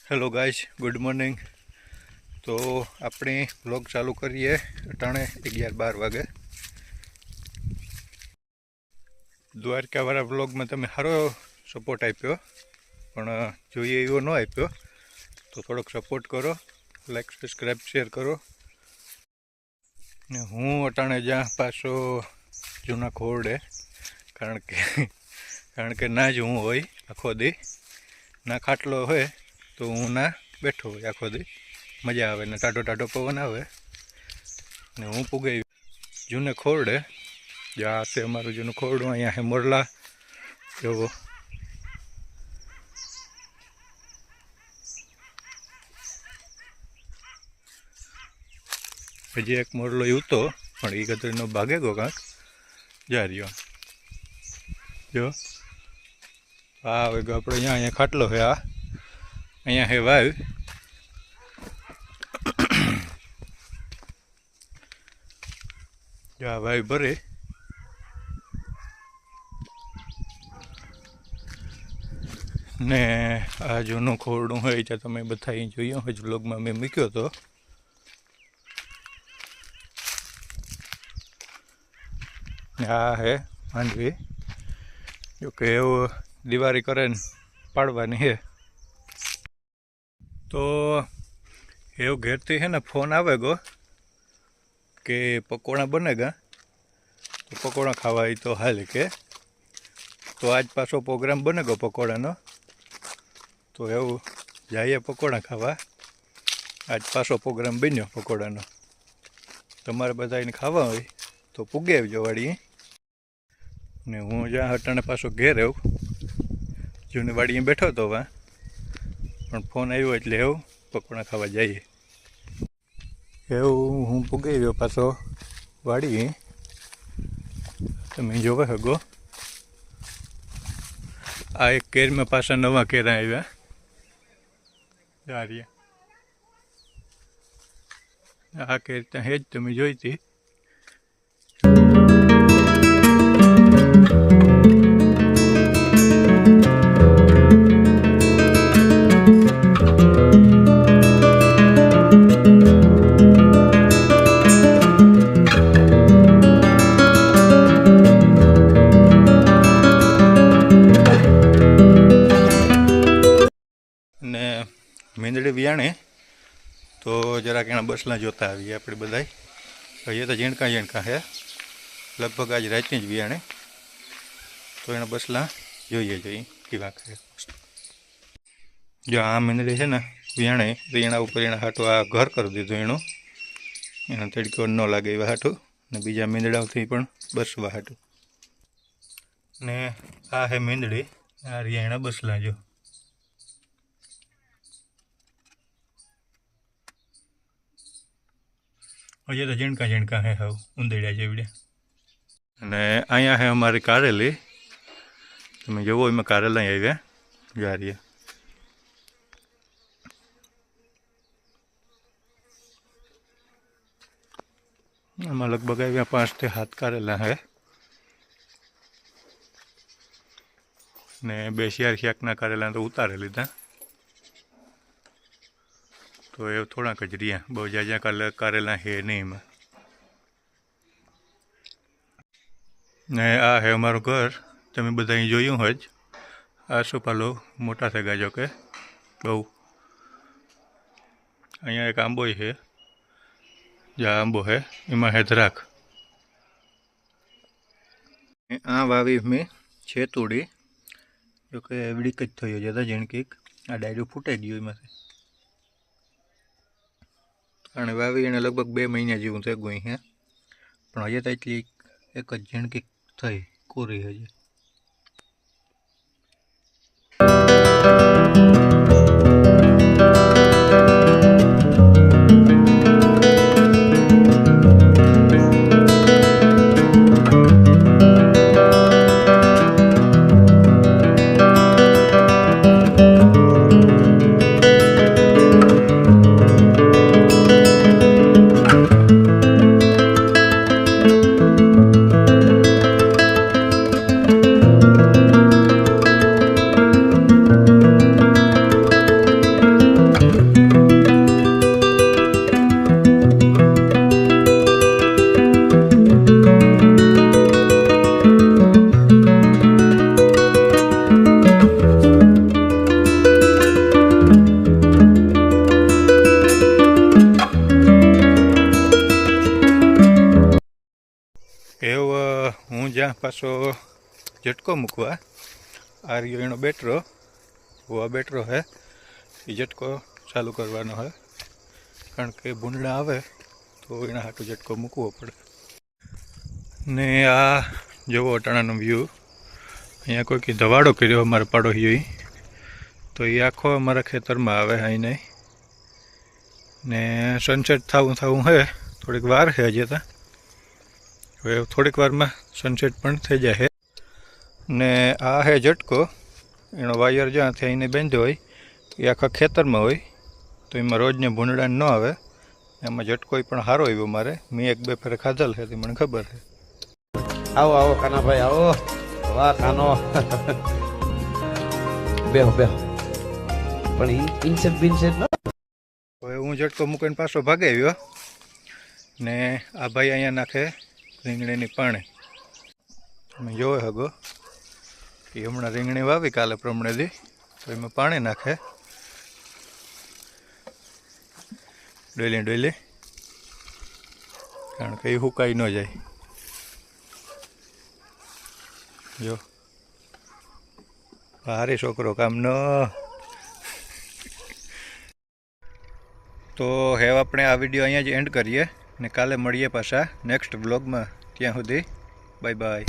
Hello guys, good morning. तो अपने vlog चालू करिए अटाणे 11-12 वागे। द्वारका वाला व्लॉग में तमे सारो सपोर्ट आप्यो, पण जोईए एवो न आप्यो तो थोड़ोक सपोर्ट करो, लाइक सब्सक्राइब शेर करो। ने हूँ अटाणे ज्यां पाछो जूना खोरडे, कारण के ना ज हूँ होय आखो दी, ना खाटलो होय तो हूँ ना बैठो होय आखो दी। मजा आवे ने टाटो टाटो पवन आवे ने हूँ पुगाई जूने खोरडे। ज्यां से अमारुं जूनुं खोरडुं, अहींया है मोरला जोवो। हजी एक मोरलो यूतो पण ई गदरीनो भागे गो कांक जा रह्यो जो आ आवे गो। आपणे अहींया खाटलो है, आ अहींया है वाव। जो आ वाव भरे ने आ जूનું ખોરડું હોય ત્યાં તમે બધા અહીં જોયું હોય વ્લોગમાં મેં મૂક્યો હતો। આ હે માંડવી, જો કે એવું દિવાળી કરે ને પાડવાની છે। તો એવું ઘેરથી છે ને ફોન આવે ગો કે પકોડા બનેગા, તો પકોડા ખાવા હોય તો હાલ કે। તો આજ પાછો પ્રોગ્રામ બને ગો પકોડાનો, तो एवं जाइए पकोड़ा खावा। आज पाछो प्रोग्राम बन्यो पकोड़ानो। तमारे बधाने खावा होय तो पुगे आवजो वाड़ी ने हूँ ज्यां हटाणे पाछो घेर आव्यो। जूनी वाड़ी बैठो तो वा पण फोन आव्यो एटले एवं पकोड़ा खावा जाइए। एवं हूँ पुगे आव्यो पाछो वाड़ी। तमे जोवा हगो आ एक केर में पाछा नवा केरा आव्या जा रही। आ केर हेज तमे जोई थी। मींदड़ी वियाणे तो जरा एना बसला जोता आवीए अपने बधाई। हजे तो झीणका झीणका है, लगभग आज रात ज वियाणे तो एना बसला जोईए जोई केवा है। जो आ मींदड़ी है ने वियाणे तो एना उपर एना हाटो आ घर कर दीधो, एनो एना तड़को न लागे एवा हाटो ने बीजा मींदड़ाथी पण बसवा हाटो। ने आ है मींदड़ी, आ रही एना बसला जो। हजे तो झीणका झीणका है हाव उंदेड़िया जेवड़िया। ने अहींया है अमारी कारेली, तमे जोवो एमां कारेला आव्या जा रही। आमां लगभग आव्या 5 થી 7 कारेला है ने 2 શિયાર શાકના कारेला तो उतारे लीधा। तो ये थोड़ा ज रह्या, बहुत जाजा कारेला है नहीं एमां। ने आ है अमारुं घर, तमे बधाए जोयुं होय ज। आसोपालो मोटा थेगा जो के बहु। अहींया एक आंबो है, ज्यां आंबो है एमां है द्राख। आ वावी में छेतुड़ी जो के वीडिक ज थयो ज्यादा झीणकीक। आ डायरो फूटाई गयो एमांथी, कारण वावी एने लगभग 2 મહિના जेवुं थई गयुं है, पण हजे तो एटली एक ज झीणकीक थई कोरी हजे। ત્યાં પાછો ઝટકો મૂકવા આ રહ્યો એનો બેટરો वो आ बेटरो है ये झटको चालू करवानो है कारण के भूंडड़ा आवे तो एना हाटू झटको मूकवो पड़े ने आ जो अटाणानो व्यू अहींया कोई की दवाड़ो कर्यो अमारा पाड़ोशीओ तो ये आखो अमारा खेतर में आवे अहीं नहीं ने सनसेट थावुं है थोड़ीक वार है हजे तो हवे थोड़ीक वार में सनसेट पण थई जाय है ने आ है झटको एनो वायर ज्यां थी अहींने बांध्यो होय ए आखा खेतरमां होय तो एमां रोजने भूंडड़ा न आवे एमां झटको पण सारो आव्यो मारे मैं एक बे फेरे खाधल है तो मने खबर है। आओ आओ काना भाई आओ वाह कानो बेहो बेहो पण इनसेट बिनसेट न हवे हूँ झटको मूकीने पाछो भागे आव्यो ने आ भाई अहींया नाखे રીંગણીની પાણી તમે જોઈ શકો એ હમણાં રીંગણી વાવી કાલે પ્રમાણે દી તો એમાં પાણી નાખે ડોલી ડોલી કારણ કે એ હુકાઈ ન જાય જો ભારે છોકરો કામ ન તો હવે આપણે આ વિડીયો અહીંયા જ એન્ડ કરીએ ને કાલે મળીએ પાછા નેક્સ્ટ વ્લોગમાં ત્યાં સુધી બાય બાય।